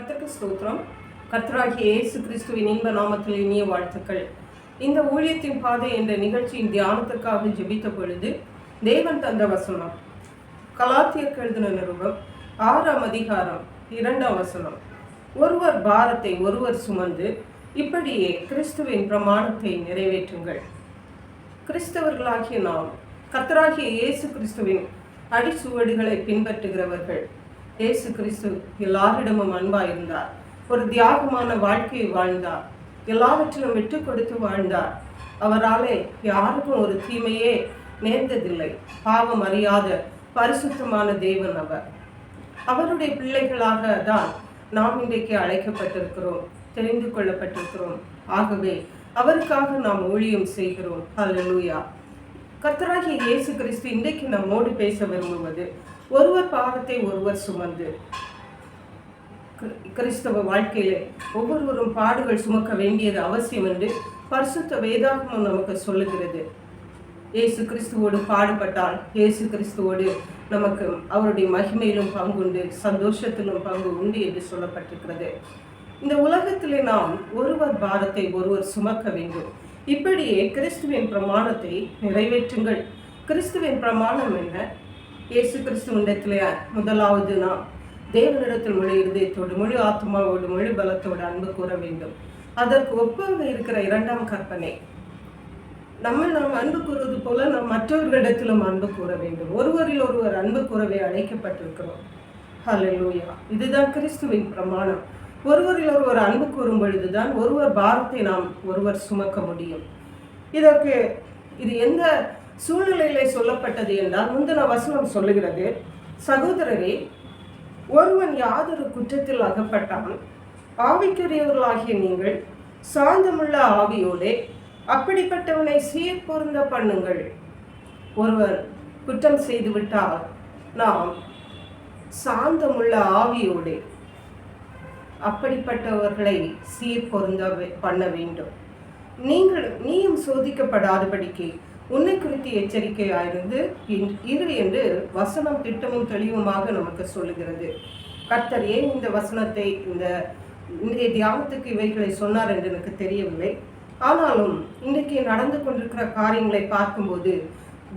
கர்த்தருக்கு ஸ்தோத்திரம். கர்த்தராகிய இயேசு கிறிஸ்துவின் இன்ப நாமத்தில் இனிய வாழ்த்துக்கள். இந்த ஊழியத்தின் பாதை என்ற நிகழ்ச்சியின் தியானத்திற்காக ஜெபித்த பொழுது தேவன் தந்த வசனம் கலாத்தியருக்கு எழுதின நிருபம் 6ஆம் அதிகாரம் 2ஆம் வசனம். ஒருவர் பாரத்தை ஒருவர் சுமந்து இப்படியே கிறிஸ்துவின் பிரமாணத்தை நிறைவேற்றுங்கள். கிறிஸ்தவர்களாகிய நாம் கர்த்தராகிய இயேசு கிறிஸ்துவின் அடிச்சுவடுகளை பின்பற்றுகிறவர்கள். இயேசு கிறிஸ்து எல்லாரிடமும் அன்பாயிருந்தார். ஒரு தியாகமான வாழ்க்கையை வாழ்ந்தார். எல்லாவற்றிலும் விட்டு கொடுத்து வாழ்ந்தார். அவராலே யாருக்கும் ஒரு தீமையே நேர்ந்ததில்லை. பாவம் அறியாத பரிசுத்தமான தேவன் அவர். அவருடைய பிள்ளைகளாக தான் நாம் இன்றைக்கு அழைக்கப்பட்டிருக்கிறோம், தெரிந்து கொள்ளப்பட்டிருக்கிறோம். ஆகவே அவருக்காக நாம் ஊழியம் செய்கிறோம். ஹல்லேலூயா. கர்த்தராகிய இயேசு கிறிஸ்து இன்றைக்கு நம்மோடு பேச விரும்புவது ஒருவர் பாவத்தை ஒருவர் சுமந்து. கிறிஸ்தவ வாழ்க்கையிலே ஒவ்வொருவரும் பாடுகள் சுமக்க வேண்டியது அவசியம் என்று பரிசுத்த வேதாகமம் நமக்கு சொல்லுகிறது. இயேசு கிறிஸ்துவோடு பாடுபட்டால் இயேசு கிறிஸ்துவோடு நமக்கு அவருடைய மகிமையிலும் பங்குண்டு, சந்தோஷத்திலும் பங்கு உண்டு என்று சொல்லப்பட்டிருக்கிறது. இந்த உலகத்திலே நாம் ஒருவர் பாரத்தை ஒருவர் சுமக்க வேண்டும். இப்படியே கிறிஸ்துவின் பிரமாணத்தை நிறைவேற்றுங்கள். கிறிஸ்துவின் பிரமாணம் என்ன? இயேசு கிறிஸ்துவிடத்திலே முதலாவது நாம் தேவனிடத்தில் முழு இருதயத்தோடு, முழு ஆத்மாவோடு, முழு பலத்தோடு அன்பு கூற வேண்டும். அதற்கு ஒப்பாக இருக்கிற 2ஆம் கற்பனை, நாம் அன்பு கூறுவது போல நாம் மற்றவர்களிடத்திலும் அன்பு கூற வேண்டும். ஒருவரில் ஒருவர் அன்பு கூறவே அழைக்கப்பட்டிருக்கிறோம். ஹல்லேலூயா. இதுதான் கிறிஸ்துவின் பிரமாணம். ஒருவரில் ஒருவர் அன்பு கூறும் பொழுதுதான் ஒருவர் பாரத்தை நாம் ஒருவர் சுமக்க முடியும். இது எந்த சூழ்நிலையிலே சொல்லப்பட்டது என்றால், முந்தின வசனம் சொல்லுகிறது, சகோதரரே, ஒருவன் யாதொரு குற்றத்தில் அகப்பட்டான், ஆவிக்குரியவர்களாகிய நீங்கள் சாந்தமுள்ள ஆவியோடே அப்படிப்பட்டவனை சீர் பொருந்த பண்ணுங்கள். ஒருவர் குற்றம் செய்துவிட்டால் நாம் சாந்தமுள்ள ஆவியோடே அப்படிப்பட்டவர்களை சீர் பொருந்த பண்ண வேண்டும். நீயும் சோதிக்கப்படாதபடிக்கு உன்னை குறித்து எச்சரிக்கையாயிருந்து இரு என்று வசனம் திட்டமும் தெளிவுமாக நமக்கு சொல்லுகிறது. கர்த்தர் ஏன் இந்த வசனத்தை இன்றைய தியானத்துக்கு இவைகளை சொன்னார் என்று எனக்கு தெரியவில்லை. ஆனாலும் இன்றைக்கு நடந்து கொண்டிருக்கிற காரியங்களை பார்க்கும்போது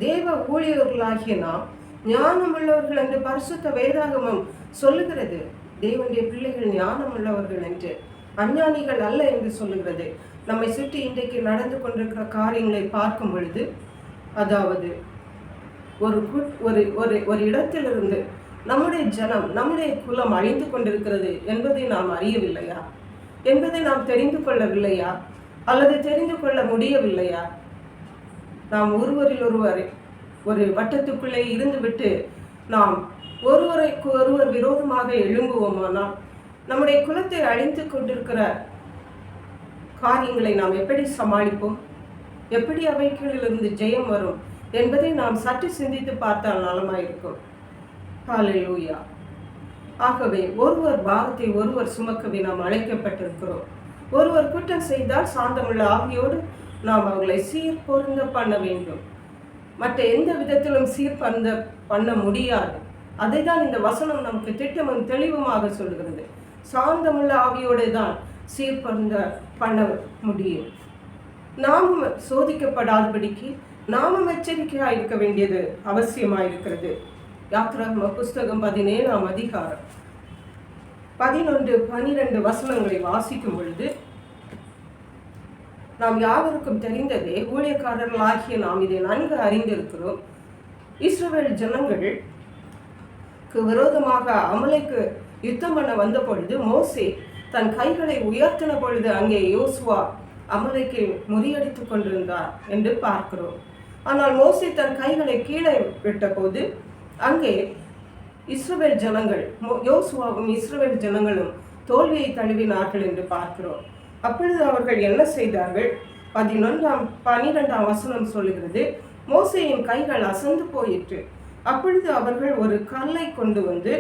தேவ ஊழியர்களாகிய நாம் ஞானம் உள்ளவர்கள் என்று பரிசுத்த வேதாகமம் சொல்லுகிறது. தேவனுடைய பிள்ளைகள் ஞானம் உள்ளவர்கள் என்று, அஞ்ஞானிகள் அல்ல என்று சொல்லுகிறது. நம்மை சுற்றி இன்றைக்கு நடந்து கொண்டிருக்கிற காரியங்களை பார்க்கும் பொழுது, அதாவது ஒரு இடத்திலிருந்து நம்முடைய ஜனம், நம்முடைய குலம் அழிந்து கொண்டிருக்கிறது என்பதை நாம் அறியவில்லையா? என்பதை நாம் தெரிந்து கொள்ளவில்லையா? அல்லது தெரிந்து கொள்ள முடியவில்லையா? நாம் ஒருவரில் ஒருவர் ஒரு வட்டத்துக்குள்ளே இருந்துவிட்டு நாம் ஒருவருக்கு ஒருவர் விரோதமாக எழும்புவோமானால் நம்முடைய குலத்தை அழித்து கொண்டிருக்கிற காரியங்களை நாம் எப்படி சமாளிப்போம்? எப்படி அவைகளிலிருந்து ஜெயம் வரும் என்பதை நாம் சற்று சிந்தித்து பார்த்தால் நலமாயிருக்கும். ஹல்லேலூயா. ஆகவே ஒருவர் பாரத்தை ஒருவர் சுமக்கவே நாம் அழைக்கப்பட்டிருக்கிறோம். ஒருவர் குற்றம் செய்தால் சாந்தமுள்ள ஆவியோடு நாம் அவர்களை சீர் பொருந்த பண்ண வேண்டும். மற்ற எந்த விதத்திலும் சீர் பண்ண முடியாது. அதை தான் இந்த வசனம் நமக்கு திட்டமும் தெளிவுமாக சொல்கிறது. சாந்தமுள்ள ஆவியோடு தான் சீர் பொருந்த பண்ண முடியும். நாமும் சோதிக்கப்படாதபடிக்கு நாமும் எச்சரிக்கையாக இருக்க வேண்டியது அவசியமாயிருக்கிறது. யாத்திராகம புஸ்தகம் 17ஆம் அதிகாரம் 11-12 வசனங்களை வாசிக்கும் பொழுது, நாம் யாவருக்கும் தெரிந்ததே, ஊழியக்காரர்களாகிய நாம் இதை நன்கு அறிந்திருக்கிறோம். இஸ்ரவேல் ஜனங்களுக்கு விரோதமாக அமலேக்கு யுத்தம் பண்ண வந்த பொழுது மோசே தன் கைகளை உயர்த்தின பொழுது அங்கே யோசுவா அமலேக்கை முறியடித்து கொண்டிருந்தார் என்று பார்க்கிறோம். ஆனால் மோசே தன் கைகளை கீழே விட்ட போது அங்கே இஸ்ரவேல் ஜனங்கள், யோசுவாவும் இஸ்ரவேல் ஜனங்களும் தோல்வியை தழுவினார்கள் என்று பார்க்கிறோம். அப்பொழுது அவர்கள் என்ன செய்தார்கள்? 11-12 வசனம் சொல்லுகிறது, மோசேயின் கைகள் அசந்து போயிற்று. அப்பொழுது அவர்கள் ஒரு கல்லை கொண்டு வந்து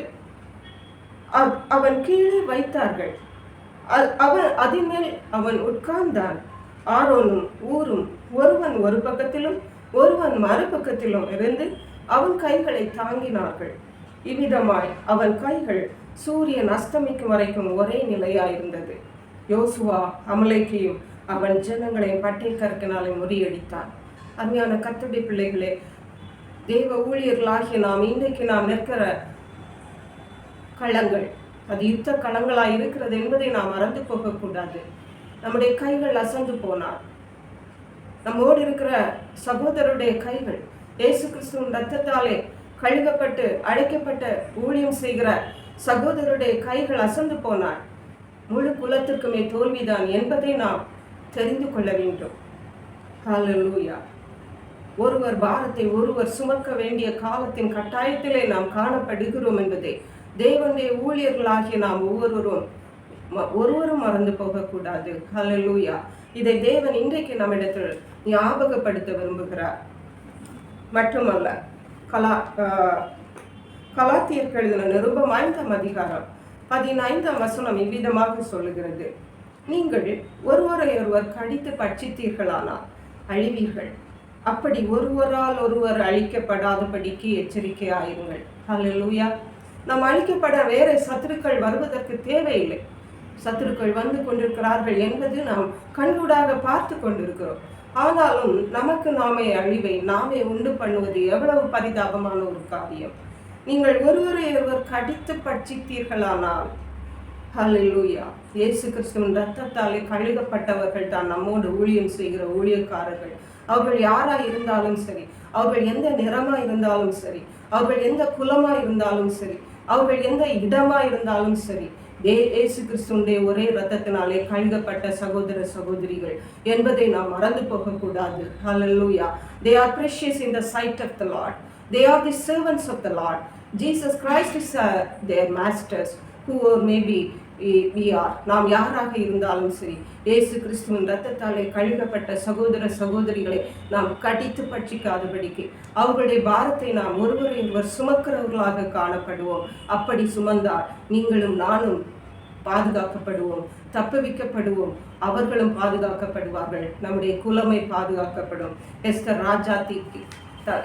அவன் கீழே வைத்தார்கள். அதன் மேல் அவன் உட்கார்ந்தான். ஆரோனும் ஊரும் ஒருவன் ஒரு பக்கத்திலும் ஒருவன் மறுபக்கத்திலும் இருந்து அவன் கைகளை தாங்கினார்கள். இவ்விதமாய் அவன் கைகள் சூரியன் அஸ்தமிக்கும் வரைக்கும் ஒரே நிலையாயிருந்தது. யோசுவா அமலேக்கையும் அவன் ஜனங்களையும் பட்டை கற்கினாலே முறியடித்தான். அருமையான கர்த்தருடைய பிள்ளைகளே, தேவ ஊழியர்களாகிய நாம் இன்றைக்கு நாம் நிற்கிற களங்கள் அது யுத்த களங்களாய் இருக்கிறது என்பதை நாம் மறந்து போகக்கூடாது. நம்முடைய கைகள் அசந்து போனால், நம்மோடு இருக்கிற சகோதரருடைய கைகள் இயேசு கிறிஸ்துவின் ரத்தத்தாலே கழுகப்பட்டு அழைக்கப்பட்ட ஊழியம் செய்கிற சகோதரருடைய கைகள் அசந்து போனால் முழு குலத்திற்குமே தோல்விதான் என்பதை நாம் தெரிந்து கொள்ள வேண்டும். ஹல்லேலூயா. ஒருவர் பாரத்தை ஒருவர் சுமக்க வேண்டிய காலத்தின் கட்டாயத்திலே நாம் காணப்படுகிறோம் என்பதை தேவனுடைய ஊழியர்களாகிய நாம் ஒருவரும் மறந்து போகக்கூடாது. ஹல்லேலூயா. இதை தேவன் இன்றைக்கு நம்மிடத்தில் ஞாபகப்படுத்த விரும்புகிறார். மட்டுமல்ல, கலாத்தியருக்கு எழுதின நிருபம் 5ஆம் அதிகாரம் 15ஆம் வசனம் இவ்விதமாக சொல்லுகிறது: நீங்கள் ஒருவரை ஒருவர் கடித்து பட்சித்தீர்களானால் அழிவீர்கள். அப்படி ஒருவரால் ஒருவர் அழிக்கப்படாதபடிக்கு எச்சரிக்கையாயிருங்கள். ஹல்லேலூயா. நாம் அழிக்கப்பட வேற சத்துருக்கள் வருவதற்கு தேவையில்லை. சத்துருக்கள் வந்து கொண்டிருக்கிறார்கள் என்பது நாம் கண்கூடாக பார்த்து கொண்டிருக்கிறோம். ஆனாலும் நமக்கு நாமே அழிவை நாமே உண்டு பண்ணுவது எவ்வளவு பரிதாபமான ஒரு காரியம். நீங்கள் ஒருவரை ஒருவர் கடித்து பட்சித்தீர்களானால், ஹல்லேலூயா, இயேசு கிறிஸ்துவின் ரத்தத்தாலே கழுகப்பட்டவர்கள் தான் நம்மோடு ஊழியம் செய்கிற ஊழியக்காரர்கள். அவர்கள் யாரா இருந்தாலும் சரி, அவர்கள் எந்த நிறமா இருந்தாலும் சரி, அவர்கள் எந்த குலமா இருந்தாலும் சரி, அவர்கள் எந்த இடமா இருந்தாலும் சரி, இயேசு கிறிஸ்துவினுடைய ஒரே ரத்தத்தினாலே கழுகப்பட்ட சகோதர சகோதரிகள் என்பதை நாம் மறந்து போகக்கூடாது. ஹல்லேலூயா. They are precious in the sight of the Lord. They are the servants of the Lord. Jesus Christ is their masters, who maybe we are. நாம் யாராக இருந்தாலும் சரி, இயேசு கிறிஸ்துவின் ரத்தத்தாலே கழுகப்பட்ட சகோதர சகோதரிகளை நாம் கடித்து பட்சிக்காதபடிக்கு அவர்களுடைய பாரத்தை நாம் ஒருவரை ஒருவர் சுமக்கிறவர்களாக காணப்படுவோம். அப்படி சுமந்தால் நீங்களும் நானும் பாதுகாக்கப்படுவோம், தப்புவிக்கப்படுவோம், அவர்களும் பாதுகாக்கப்படுவார்கள், நம்முடைய குலமை பாதுகாக்கப்படும். எஸ்தர் ராஜாத்திக்கு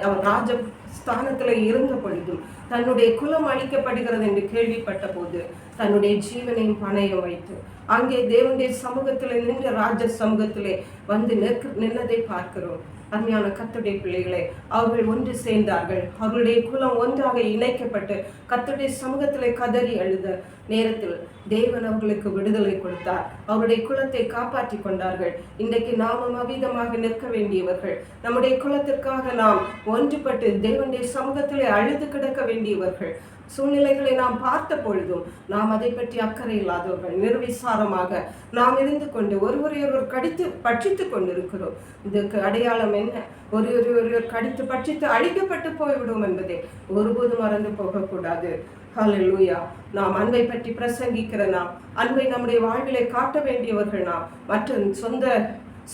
அவர் ராஜ ஸ்தானத்துல இருந்த பொழுதும் தன்னுடைய குலம் அழிக்கப்படுகிறது என்று கேள்விப்பட்ட போது தன்னுடைய ஜீவனையும் பணையம் வைத்து அங்கே தேவனுடைய சமூகத்திலே நின்ற ராஜ சமூகத்திலே வந்து நின்னதை பார்க்கிறோம். அருமையான கர்த்தருடைய பிள்ளைகளே, அவர்கள் ஒன்று சேர்ந்தார்கள். அவர்களுடைய குலம் ஒன்றாக இணைக்கப்பட்டு கர்த்தருடைய சமூகத்திலே கதறி அழுத நேரத்தில் தேவன் அவர்களுக்கு விடுதலை கொடுத்தார். அவருடைய குலத்தை காப்பாற்றி கொண்டார்கள். இன்றைக்கு நாமும் அவிதமாக நிற்க வேண்டியவர்கள். நம்முடைய குலத்திற்காக நாம் ஒன்றுபட்டு தேவனுடைய சமூகத்திலே அழுது கிடக்க வேண்டியவர்கள். சூழ்நிலைகளை நாம் பார்த்த பொழுதும் நாம் அதை பற்றி அக்கறை இல்லாதவர்கள், நிர்விசாரமாக நாம் இருந்து கொண்டு ஒருவரை ஒருவர் கடித்து பட்சித்து கொண்டிருக்கிறோம். இதுக்கு அடையாளம் என்ன? ஒருவர் கடித்து பட்சித்து அழிக்கப்பட்டு போய்விடும் என்பதை ஒருபோதும் மறந்து போகக்கூடாது. ஹல்லேலூயா. நாம் அன்பை பற்றி பிரசங்கிக்கிற நாம், அன்பை நம்முடைய வாழ்விலை காட்ட வேண்டியவர்கள் நாம். மற்ற சொந்த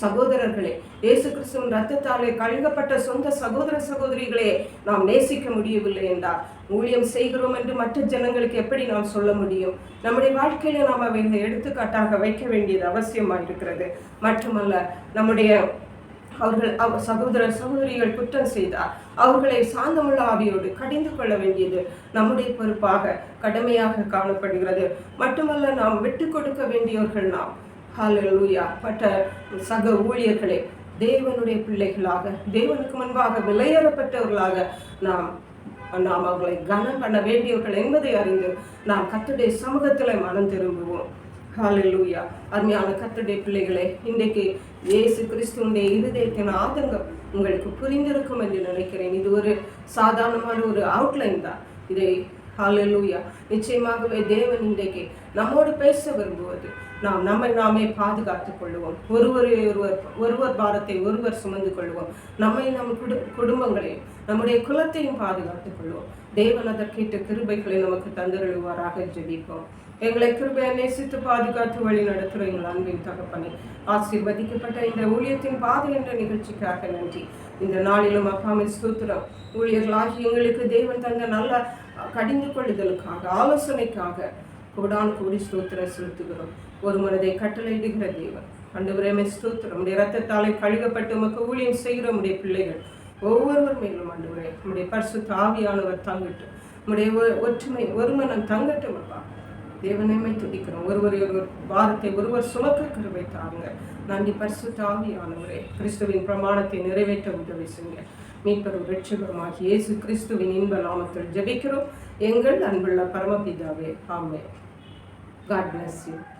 சகோதரர்களே, இயேசு கிறிஸ்துவின் ரத்தத்தாலே கழுகப்பட்ட சொந்த சகோதர சகோதரிகளே நாம் நேசிக்க முடியவில்லை என்றால் ஊழியம் செய்கிறோம் என்று மற்ற ஜனங்களுக்கு எப்படி நாம் சொல்ல முடியும்? நம்முடைய வாழ்க்கையில நாம் அவைகளை எடுத்துக்காட்டாக வைக்க வேண்டியது அவசியமாயிருக்கிறது. மட்டுமல்ல, நம்முடைய அவர்கள் சகோதர சகோதரிகள் குற்றம் செய்தார் அவர்களை சாந்தமுள்ள ஆவியோடு கடிந்து கொள்ள வேண்டியது நம்முடைய பொறுப்பாக கடமையாக காணப்படுகிறது. மட்டுமல்ல, நாம் விட்டு கொடுக்க வேண்டியவர்கள் நாம். ஹல்லேலூயா. மற்ற சக ஊழியர்களே, தேவனுடைய பிள்ளைகளாக தேவனுக்கு முன்பாக விலையேறப்பட்டவர்களாக நாம் அவர்களை கனம் பண்ண வேண்டியவர்கள் என்பதை அறிந்து நாம் கர்த்தருடைய சமூகத்தில் மனம் திரும்புவோம். ஹல்லேலூயா. அருமையான கர்த்தருடைய பிள்ளைகளே, இன்றைக்கு இயேசு கிறிஸ்துவினுடைய இருதயத்தின் ஆதங்கம் உங்களுக்கு புரிந்திருக்கும் என்று நினைக்கிறேன். இது ஒரு சாதாரணமான ஒரு அவுட்லைன் தான். இதை ஹல்லேலூயா நிச்சயமாகவே தேவன் இன்றைக்கு நம்மோடு பேச விரும்புவது நாம் நம்மை நாமே பாதுகாத்துக் கொள்வோம். ஒருவர் பாரத்தை ஒருவர் சுமந்து கொள்வோம். நம்மை நம் குடும்பங்களையும் நம்முடைய குலத்தையும் பாதுகாத்துக் கொள்வோம். தேவன் அதற்கேற்ற கிருபைகளை நமக்கு தந்தருளுவாராக. ஜெபிப்போம். எங்களை கிருபையை நேசித்து பாதுகாத்து வழி நடத்துகிற எங்கள் அன்பின் தகப்பனே, ஆசீர்வதிக்கப்பட்ட இந்த ஊழியத்தின் பாதை என்ற நிகழ்ச்சிக்காக நன்றி. இந்த நாளிலும் அப்பாமை ஸ்தோத்திரம். ஊழியர்களாகி எங்களுக்கு தேவன் தந்த நல்ல கடிந்து கொள்ளுதலுக்காக, ஆலோசனைக்காக கோடான கோடி ஸ்தோத்திரம் செலுத்துகிறோம். ஒரு மனதை கட்டளையிடுகிற தேவன் ஆண்டவரே ஸ்தோத்திரம். உடைய ரத்தத்தாலே கழுகப்பட்டு உமக்கு ஊழியம் செய்கிற உடைய பிள்ளைகள் ஒவ்வொருவர் மேலும் ஆண்டவரே உடைய பரிசுத்த ஆவியானவர் தாங்கிட்டு உடைய ஒற்றுமை ஒரு மனம் தங்கட்டும் அப்பா. தேவனைமை துடிக்கிறோம். ஒருவர் வாரத்தை ஒருவர் சுமக்க கிருபை தாங்க. நன்றி பரிசுத்த ஆவியானவரே. கிறிஸ்துவின் பிரமாணத்தை நிறைவேற்ற உதவி செய்யுங்க. மீட்பரும் இரட்சகருமாகிய இயேசு கிறிஸ்துவின் இன்ப நாமத்தில் ஜெபிக்கிறோம் எங்கள் அன்புள்ள பரமபிதாவே. ஆமென். God bless you.